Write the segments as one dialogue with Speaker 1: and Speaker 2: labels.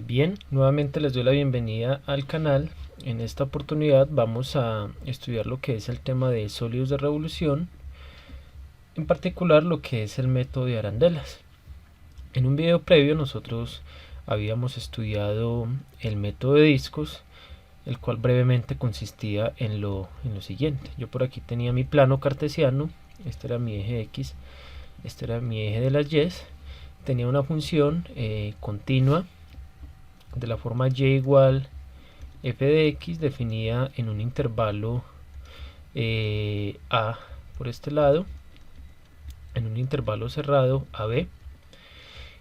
Speaker 1: Bien, nuevamente les doy la bienvenida al canal. En esta oportunidad vamos a estudiar lo que es el tema de sólidos de revolución, en particular lo que es el método de Arandelas. En un video previo nosotros habíamos estudiado el método de discos, el cual brevemente consistía en lo siguiente. Yo por aquí tenía mi plano cartesiano, este era mi eje X, este era mi eje de las Y, tenía una función continua de la forma y igual f de x definida en un intervalo a por este lado, en un intervalo cerrado AB,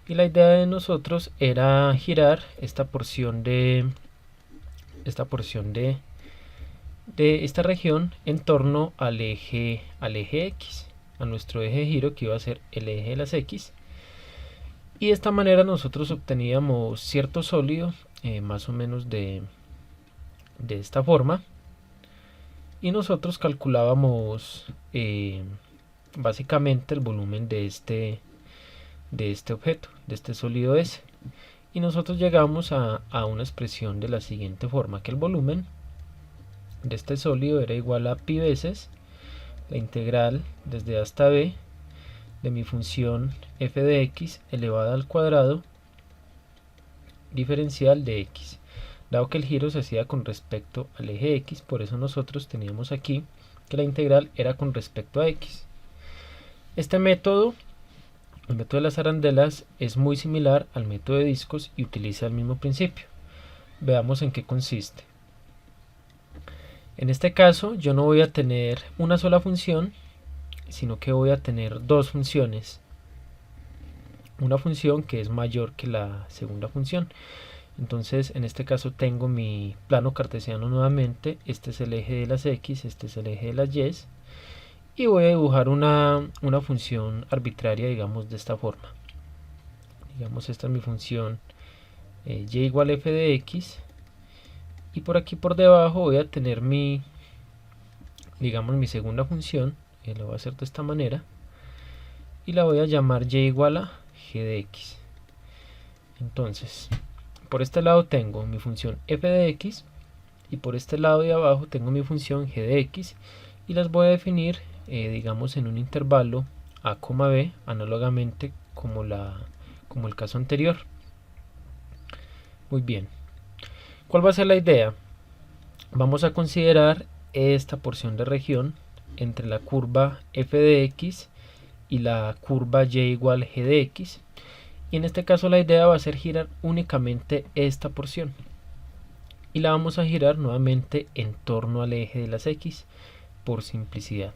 Speaker 1: y la idea de nosotros era girar esta porción de esta región en torno al eje X, a nuestro eje de giro, que iba a ser el eje de las X, y de esta manera nosotros obteníamos cierto sólido más o menos de esta forma, y nosotros calculábamos básicamente el volumen de este objeto, de este sólido S, y nosotros llegamos a una expresión de la siguiente forma: que el volumen de este sólido era igual a pi veces la integral desde A hasta B de mi función f de x elevada al cuadrado diferencial de x. Dado que el giro se hacía con respecto al eje X, por eso nosotros teníamos aquí que la integral era con respecto a X. Este método, el método de las arandelas, es muy similar al método de discos y utiliza el mismo principio. Veamos en qué consiste. En este caso yo no voy a tener una sola función, sino que voy a tener dos funciones. Una función que es mayor que la segunda función. Entonces en este caso tengo mi plano cartesiano nuevamente, este es el eje de las X, este es el eje de las Y, y voy a dibujar una función arbitraria, digamos de esta forma. Digamos, esta es mi función y igual f de x, y por aquí por debajo voy a tener mi segunda función, lo voy a hacer de esta manera, y la voy a llamar y igual a g de x. Entonces por este lado tengo mi función f de x, y por este lado de abajo tengo mi función g de x, y las voy a definir digamos en un intervalo a, b, análogamente como el caso anterior. Muy bien, ¿cuál va a ser la idea? Vamos a considerar esta porción de región entre la curva f de x y la curva y igual g de x, y en este caso la idea va a ser girar únicamente esta porción, y la vamos a girar nuevamente en torno al eje de las X por simplicidad.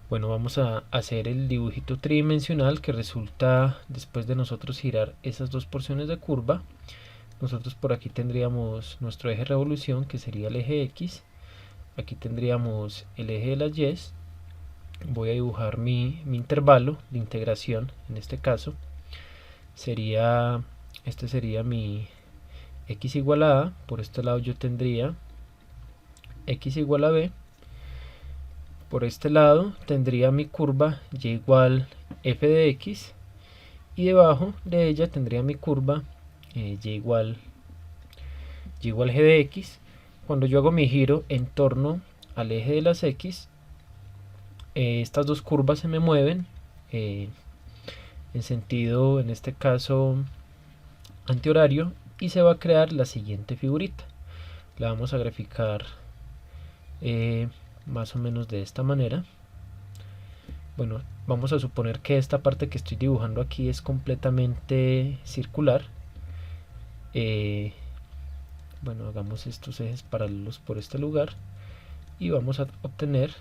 Speaker 1: Bueno, vamos a hacer el dibujito tridimensional que resulta después de nosotros girar esas dos porciones de curva. Nosotros por aquí tendríamos nuestro eje de revolución, que sería el eje X. Aquí tendríamos el eje de las Y. Voy a dibujar mi intervalo de integración. En este caso este sería mi x igual a a. Por este lado yo tendría x igual a b. Por este lado tendría mi curva y igual f de x, y debajo de ella tendría mi curva y igual g de x. Cuando yo hago mi giro en torno al eje de las X, estas dos curvas se me mueven en sentido, en este caso, antihorario, y se va a crear la siguiente figurita. La vamos a graficar más o menos de esta manera. Bueno, vamos a suponer que esta parte que estoy dibujando aquí es completamente circular. Bueno, hagamos estos ejes paralelos por este lugar, y vamos a obtener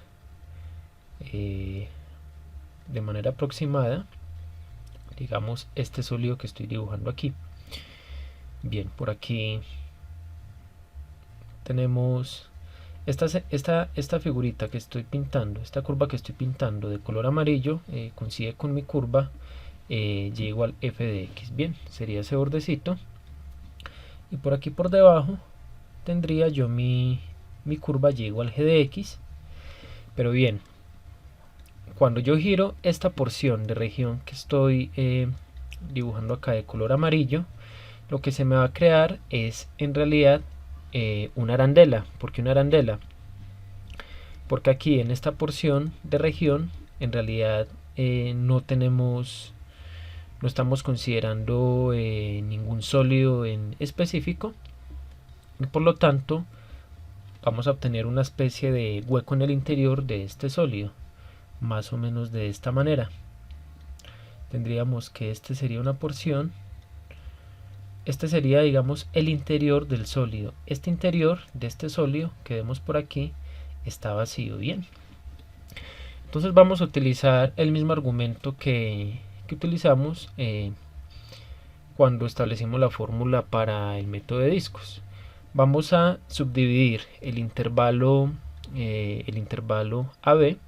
Speaker 1: de manera aproximada, digamos, este sólido que estoy dibujando aquí. Bien, por aquí tenemos esta figurita que estoy pintando, esta curva que estoy pintando de color amarillo, coincide con mi curva y igual f de x. Bien, sería ese bordecito, y por aquí por debajo tendría yo mi curva y igual g de x. Pero bien, cuando yo giro esta porción de región que estoy dibujando acá de color amarillo, lo que se me va a crear es en realidad una arandela. ¿Por qué una arandela? Porque aquí en esta porción de región en realidad no estamos considerando ningún sólido en específico, y por lo tanto vamos a obtener una especie de hueco en el interior de este sólido, más o menos de esta manera. Tendríamos que este sería una porción, este sería, digamos, el interior del sólido. Este interior de este sólido que vemos por aquí está vacío. Bien, entonces vamos a utilizar el mismo argumento que utilizamos cuando establecimos la fórmula para el método de discos. Vamos a subdividir el intervalo AB,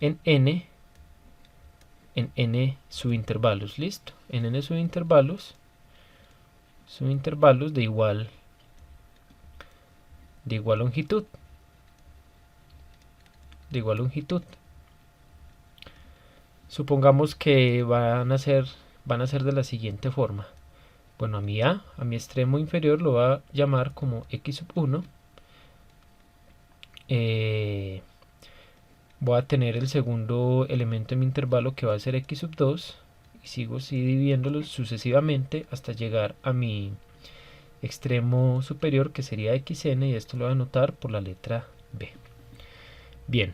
Speaker 1: en n subintervalos. Listo, en n subintervalos de igual longitud. Supongamos que van a ser de la siguiente forma. Bueno, a mi extremo inferior lo voy a llamar como x1. Voy a tener el segundo elemento en mi intervalo que va a ser x2, y sigo así dividiéndolos sucesivamente hasta llegar a mi extremo superior, que sería xn, y esto lo voy a anotar por la letra b. Bien,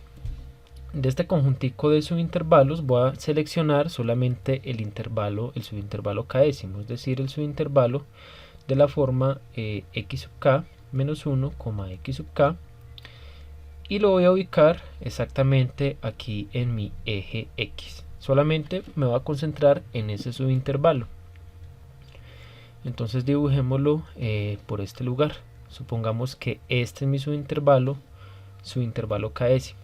Speaker 1: de este conjuntico de subintervalos voy a seleccionar solamente el subintervalo késimo, es decir, el subintervalo de la forma x sub k menos 1, x sub k, y lo voy a ubicar exactamente aquí en mi eje x. Solamente me voy a concentrar en ese subintervalo. Entonces dibujémoslo por este lugar. Supongamos que este es mi subintervalo késimo.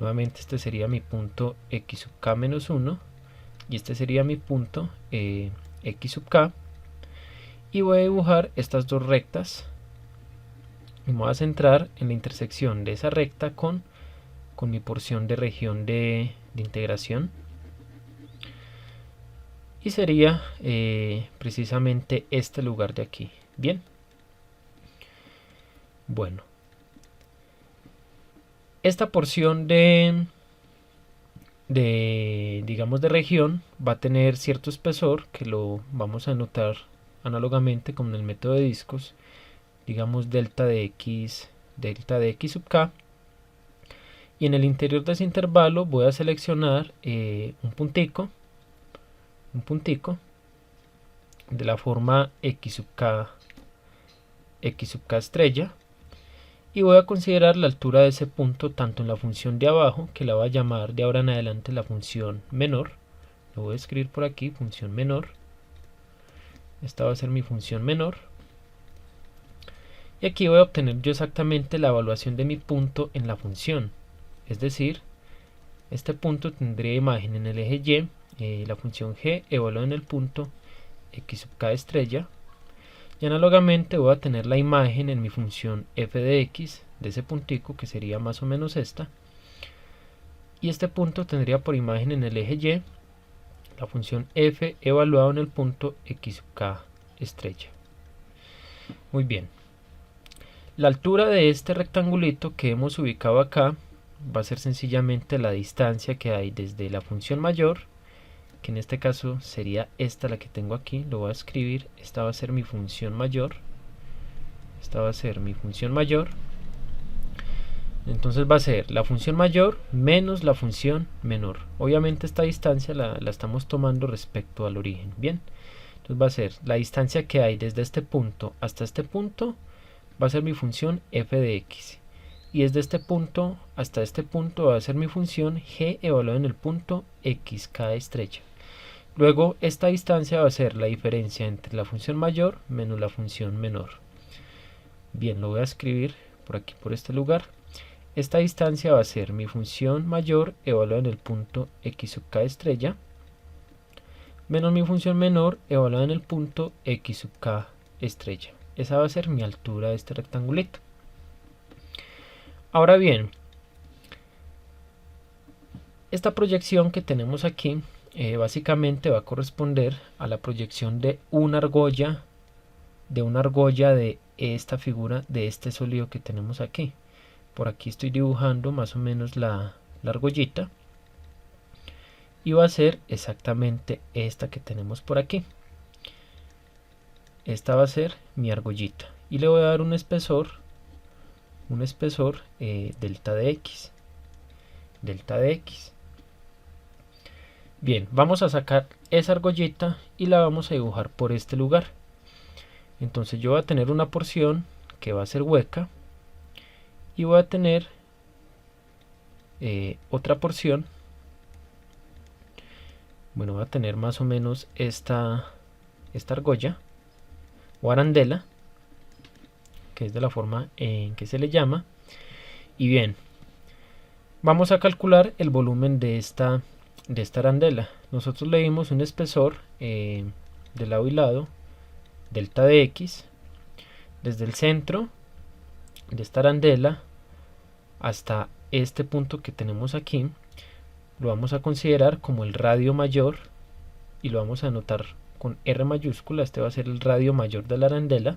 Speaker 1: Nuevamente este sería mi punto x sub k menos 1, y este sería mi punto x sub k, y voy a dibujar estas dos rectas y me voy a centrar en la intersección de esa recta con mi porción de región de integración, y sería precisamente este lugar de aquí. Bien, bueno, esta porción digamos de región va a tener cierto espesor que lo vamos a anotar análogamente como en el método de discos, digamos delta de x sub k, y en el interior de ese intervalo voy a seleccionar un puntico de la forma x sub k estrella, y voy a considerar la altura de ese punto tanto en la función de abajo, que la voy a llamar de ahora en adelante la función menor. Lo voy a escribir por aquí, función menor. Esta va a ser mi función menor, y aquí voy a obtener yo exactamente la evaluación de mi punto en la función. Es decir, este punto tendría imagen en el eje y, la función g evaluada en el punto x sub k estrella, y análogamente voy a tener la imagen en mi función f de x de ese puntico, que sería más o menos esta, y este punto tendría por imagen en el eje y la función f evaluada en el punto x sub k estrella. Muy bien, la altura de este rectangulito que hemos ubicado acá va a ser sencillamente la distancia que hay desde la función mayor, que en este caso sería esta la que tengo aquí. Lo voy a escribir, esta va a ser mi función mayor, entonces va a ser la función mayor menos la función menor. Obviamente esta distancia la estamos tomando respecto al origen. Bien, entonces va a ser la distancia que hay desde este punto hasta este punto, va a ser mi función f de x, y desde este punto hasta este punto va a ser mi función g evaluada en el punto xk estrella. Luego esta distancia va a ser la diferencia entre la función mayor menos la función menor. Bien, lo voy a escribir por aquí, por este lugar. Esta distancia va a ser mi función mayor evaluada en el punto x sub k estrella menos mi función menor evaluada en el punto x sub k estrella. Esa va a ser mi altura de este rectangulito. Ahora bien, esta proyección que tenemos aquí básicamente va a corresponder a la proyección de una argolla de esta figura, de este sólido que tenemos aquí. Por aquí estoy dibujando más o menos la argollita, y va a ser exactamente esta que tenemos por aquí. Esta va a ser mi argollita, y le voy a dar un espesor delta de x. Bien, vamos a sacar esa argollita y la vamos a dibujar por este lugar. Entonces yo voy a tener una porción que va a ser hueca, y voy a tener otra porción. Bueno, voy a tener más o menos esta argolla o arandela, que es de la forma en que se le llama. Y bien, vamos a calcular el volumen de esta arandela. Nosotros le dimos un espesor de lado y lado, delta de x, desde el centro de esta arandela hasta este punto que tenemos aquí. Lo vamos a considerar como el radio mayor, y lo vamos a anotar con R mayúscula. Este va a ser el radio mayor de la arandela,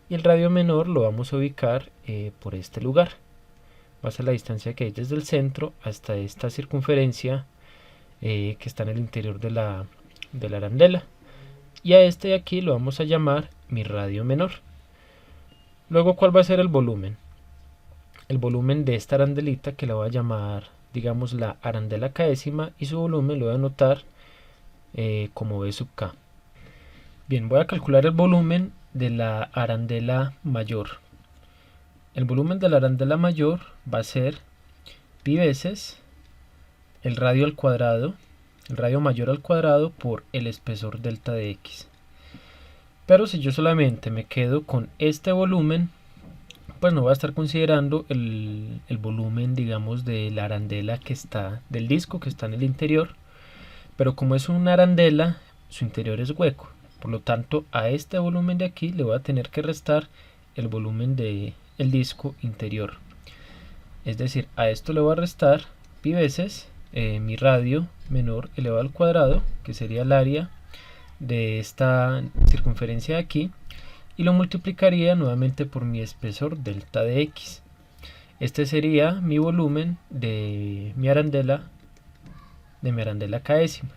Speaker 1: y el radio menor lo vamos a ubicar por este lugar. Va a ser la distancia que hay desde el centro hasta esta circunferencia que está en el interior de la arandela, y a este de aquí lo vamos a llamar mi radio menor. Luego, ¿cuál va a ser el volumen? El volumen de esta arandelita, que la voy a llamar, digamos, la arandela késima, y su volumen lo voy a anotar como B sub k. Bien, voy a calcular el volumen de la arandela mayor. El volumen de la arandela mayor va a ser pi veces el radio mayor al cuadrado por el espesor delta de x. Pero si yo solamente me quedo con este volumen, pues no voy a estar considerando el volumen, digamos, de la arandela que está, del disco que está en el interior. Pero como es una arandela, su interior es hueco. Por lo tanto, a este volumen de aquí le voy a tener que restar el volumen del disco interior. Es decir, a esto le voy a restar pi veces mi radio menor elevado al cuadrado, que sería el área de esta circunferencia de aquí, y lo multiplicaría nuevamente por mi espesor delta de x. Este sería mi volumen de mi arandela késima.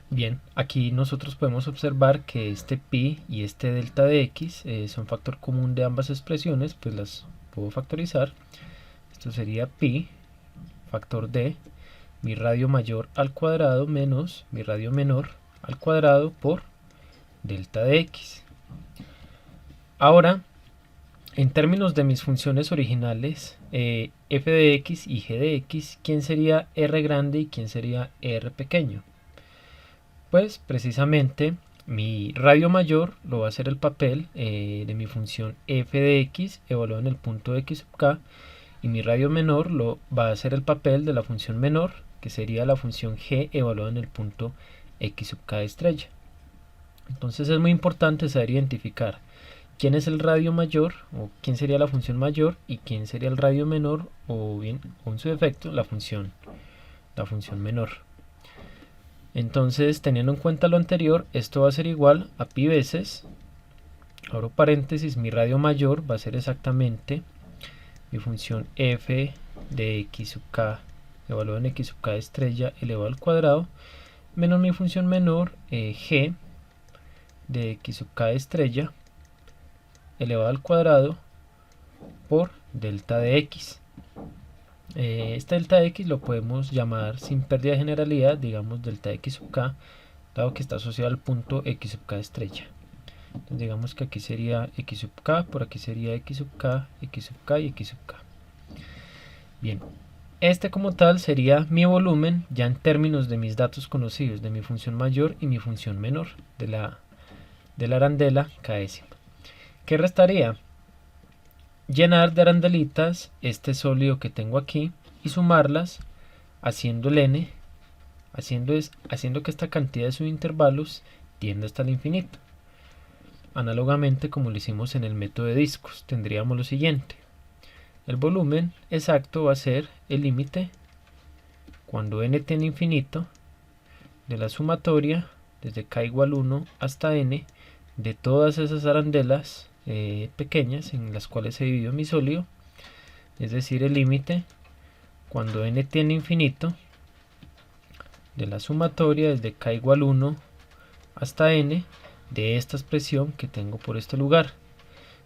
Speaker 1: Bien, aquí nosotros podemos observar que este pi y este delta de x son factor común de ambas expresiones, pues las puedo factorizar. Esto sería pi factor de mi radio mayor al cuadrado menos mi radio menor al cuadrado por delta de x. Ahora, en términos de mis funciones originales, f de x y g de x, ¿quién sería r grande y quién sería r pequeño? Pues precisamente mi radio mayor lo va a hacer el papel de mi función f de x evaluado en el punto x sub k, y mi radio menor lo va a hacer el papel de la función menor, que sería la función g evaluada en el punto x sub k de estrella. Entonces es muy importante saber identificar quién es el radio mayor, o quién sería la función mayor, y quién sería el radio menor, o bien, o en su defecto, la función menor. Entonces, teniendo en cuenta lo anterior, esto va a ser igual a pi veces, abro paréntesis, mi radio mayor va a ser exactamente mi función f de x sub k evaluado en x sub k de estrella elevado al cuadrado, menos mi función menor g de x sub k de estrella elevado al cuadrado por delta de x. Este delta de x lo podemos llamar, sin pérdida de generalidad, digamos delta de x sub k, dado que está asociado al punto x sub k de estrella. Entonces digamos que aquí sería x sub k, por aquí sería x sub k, x sub k y x sub k. Bien, este como tal sería mi volumen ya en términos de mis datos conocidos, de mi función mayor y mi función menor de la arandela késima. ¿Qué restaría? Llenar de arandelitas este sólido que tengo aquí y sumarlas haciendo el n, haciendo que esta cantidad de subintervalos tienda hasta el infinito. Análogamente, como lo hicimos en el método de discos, tendríamos lo siguiente: el volumen exacto va a ser el límite cuando n tiende a infinito, de la sumatoria desde k igual 1 hasta n de todas esas arandelas pequeñas en las cuales se dividió mi sólido, es decir, el límite cuando n tiende a infinito de la sumatoria desde k igual 1 hasta n de esta expresión que tengo por este lugar,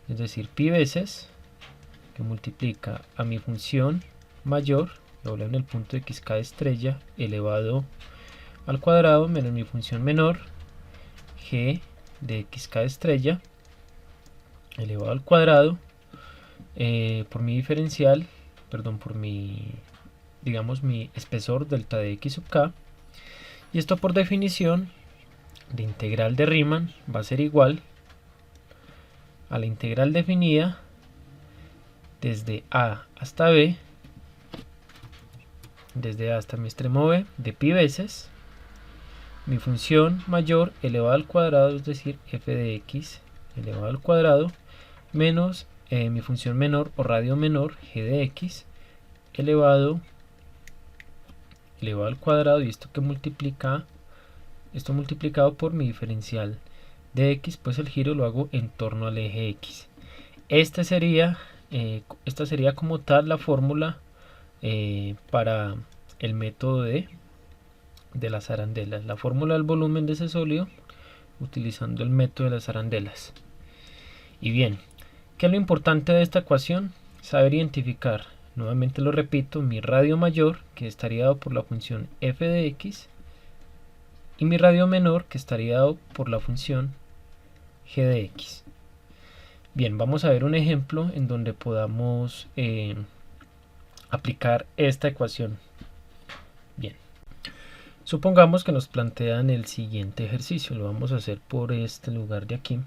Speaker 1: es decir, pi veces que multiplica a mi función mayor, doble en el punto de xk estrella elevado al cuadrado menos mi función menor g de xk estrella elevado al cuadrado por mi diferencial, perdón, por mi, digamos, mi espesor delta de x sub k, y esto por definición de integral de Riemann va a ser igual a la integral definida desde a hasta b, desde a hasta mi extremo b, de pi veces mi función mayor elevado al cuadrado, es decir, f de x elevado al cuadrado, menos mi función menor o radio menor, g de x elevado al cuadrado, y esto que multiplica, esto multiplicado por mi diferencial de x, pues el giro lo hago en torno al eje x. Esta sería como tal la fórmula para el método de las arandelas, la fórmula del volumen de ese sólido utilizando el método de las arandelas. Y bien, ¿qué es lo importante de esta ecuación? Saber identificar, nuevamente lo repito, mi radio mayor, que estaría dado por la función f de x, y mi radio menor, que estaría dado por la función g de x. Bien, vamos a ver un ejemplo en donde podamos aplicar esta ecuación. Bien, supongamos que nos plantean el siguiente ejercicio, lo vamos a hacer por este lugar de aquí.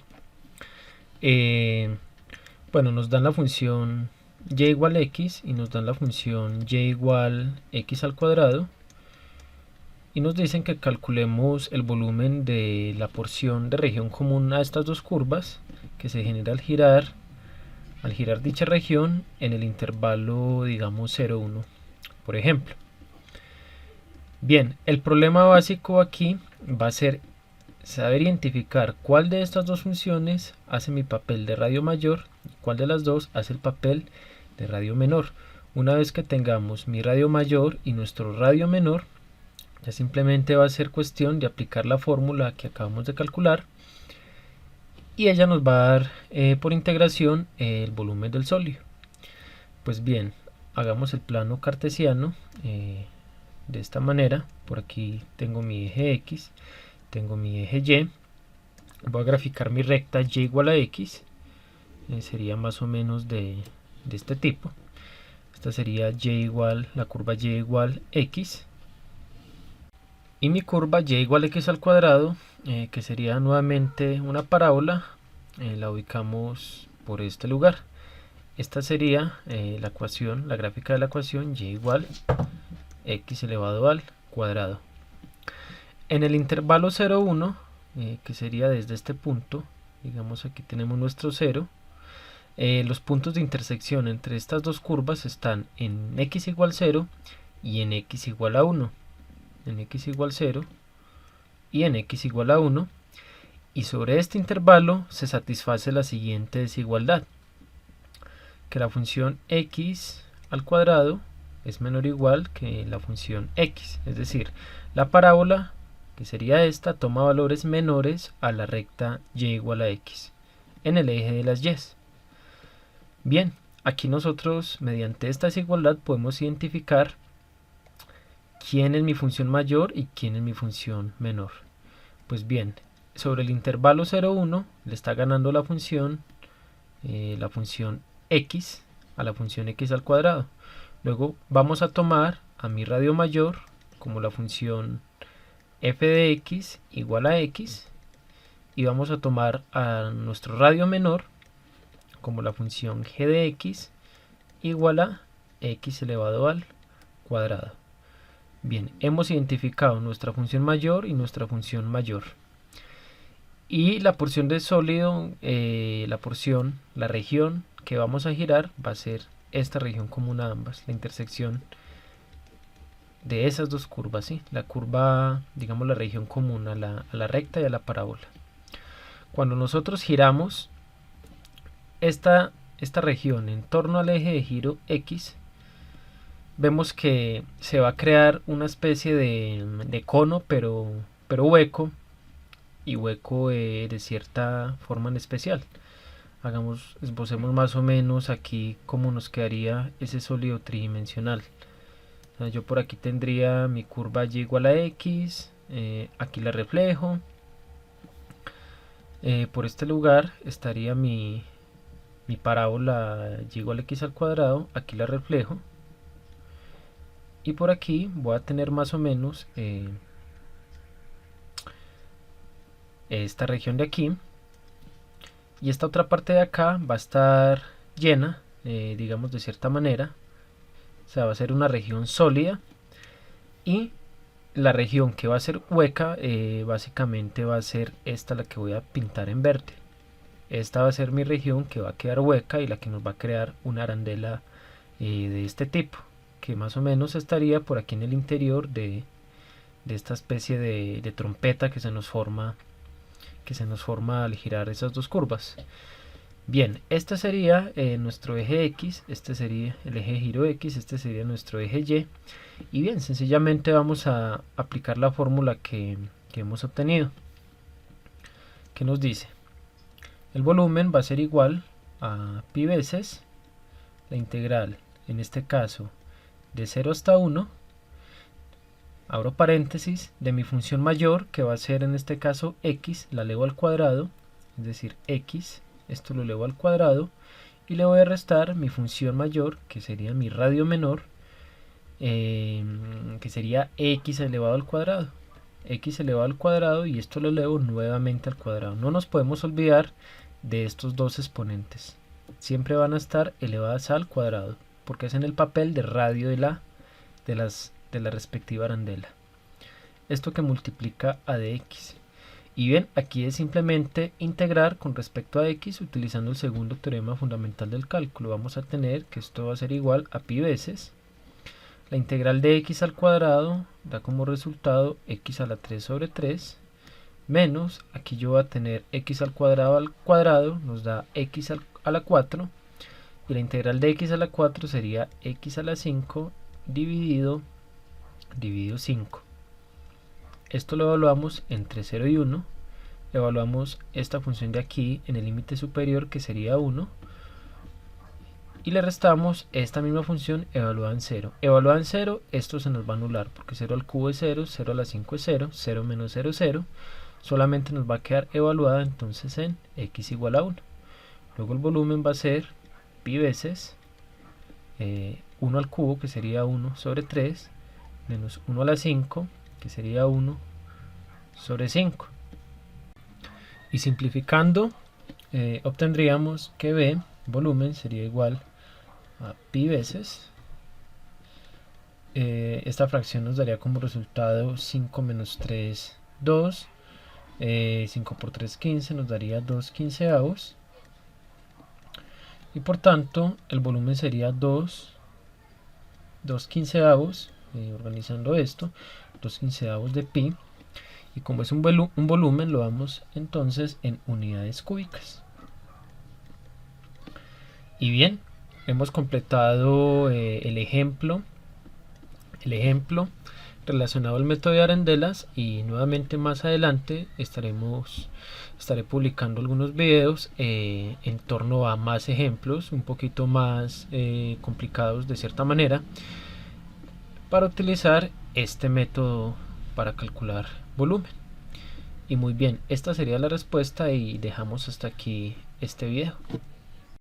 Speaker 1: Bueno, nos dan la función y igual x y nos dan la función y igual x al cuadrado, y nos dicen que calculemos el volumen de la porción de región común a estas dos curvas que se genera al girar dicha región en el intervalo, digamos, 0, 1, por ejemplo. Bien, el problema básico aquí va a ser saber identificar cuál de estas dos funciones hace mi papel de radio mayor y cuál de las dos hace el papel de radio menor. Una vez que tengamos mi radio mayor y nuestro radio menor, ya simplemente va a ser cuestión de aplicar la fórmula que acabamos de calcular, y ella nos va a dar por integración el volumen del sólido. Pues bien, hagamos el plano cartesiano de esta manera. Por aquí tengo mi eje x, tengo mi eje y, voy a graficar mi recta y igual a x, sería más o menos de este tipo. Esta sería la curva y igual x, y mi curva y igual x al cuadrado, que sería nuevamente una parábola, la ubicamos por este lugar. Esta sería la ecuación, la gráfica de la ecuación y igual x elevado al cuadrado. En el intervalo 0, 1, que sería desde este punto, digamos aquí tenemos nuestro 0, los puntos de intersección entre estas dos curvas están en x igual 0 y en x igual a 1. En x igual 0 y en x igual a 1, y sobre este intervalo se satisface la siguiente desigualdad, que la función x al cuadrado es menor o igual que la función x, es decir, la parábola, que sería esta, toma valores menores a la recta y igual a x en el eje de las y's. Bien, aquí nosotros mediante esta desigualdad podemos identificar quién es mi función mayor y quién es mi función menor. Pues bien, sobre el intervalo 0, 1 le está ganando la función x a la función x al cuadrado. Luego vamos a tomar a mi radio mayor como la función f de x igual a x, y vamos a tomar a nuestro radio menor como la función g de x igual a x elevado al cuadrado. Bien, hemos identificado nuestra función mayor y nuestra función mayor. Y la porción de sólido, la región que vamos a girar va a ser esta región común a ambas, la intersección de esas dos curvas, ¿sí? La curva, digamos la región común a la recta y a la parábola. Cuando nosotros giramos esta región en torno al eje de giro X, vemos que se va a crear una especie de cono, pero hueco, y hueco de cierta forma en especial. Esbocemos más o menos aquí cómo nos quedaría ese sólido tridimensional. Yo por aquí tendría mi curva y igual a x, aquí la reflejo. Por este lugar estaría mi parábola y igual a x al cuadrado, aquí la reflejo. Y por aquí voy a tener más o menos esta región de aquí. Y esta otra parte de acá va a estar llena, digamos de cierta manera. O sea, va a ser una región sólida. Y la región que va a ser hueca, básicamente va a ser esta, la que voy a pintar en verde. Esta va a ser mi región que va a quedar hueca y la que nos va a crear una arandela de este tipo, que más o menos estaría por aquí en el interior de esta especie de trompeta que se nos forma al girar esas dos curvas. Bien, este sería nuestro eje X, este sería el eje de giro X, este sería nuestro eje Y. Y bien, sencillamente vamos a aplicar la fórmula que hemos obtenido, que nos dice: el volumen va a ser igual a pi veces la integral, en este caso de 0 hasta 1, abro paréntesis, de mi función mayor, que va a ser en este caso x, la elevo al cuadrado, es decir, x, esto lo elevo al cuadrado, y le voy a restar mi función mayor, que sería mi radio menor, que sería x elevado al cuadrado. X elevado al cuadrado, y esto lo elevo nuevamente al cuadrado. No nos podemos olvidar de estos dos exponentes. Siempre van a estar elevadas al cuadrado, porque es en el papel de radio de la respectiva arandela. Esto que multiplica a dx. Y bien, aquí es simplemente integrar con respecto a x utilizando el segundo teorema fundamental del cálculo. Vamos a tener que esto va a ser igual a pi veces la integral de x al cuadrado, da como resultado x a la 3 sobre 3, menos, aquí yo voy a tener x al cuadrado, nos da x a la 4, y la integral de x a la 4 sería x a la 5 dividido 5. Esto lo evaluamos entre 0 y 1, evaluamos esta función de aquí en el límite superior, que sería 1, y le restamos esta misma función evaluada en 0. Evaluada en 0, esto se nos va a anular, porque 0 al cubo es 0, 0 a la 5 es 0, 0 menos 0 es 0, solamente nos va a quedar evaluada entonces en x igual a 1. Luego el volumen va a ser pi veces 1 al cubo, que sería 1 sobre 3, menos 1 a la 5, que sería 1 sobre 5. Y simplificando, obtendríamos que B, volumen, sería igual a pi veces, esta fracción nos daría como resultado 5 menos 3, 2, 5 por 3, 15, nos daría 2 quinceavos, y por tanto el volumen sería 2 quinceavos, organizando esto, 2 quinceavos de pi, y como es un volumen, lo damos entonces en unidades cúbicas. Y bien, hemos completado el ejemplo relacionado al método de arandelas, y nuevamente más adelante estaré publicando algunos videos en torno a más ejemplos un poquito más complicados de cierta manera, para utilizar este método para calcular volumen. Y muy bien, esta sería la respuesta, y dejamos hasta aquí este video.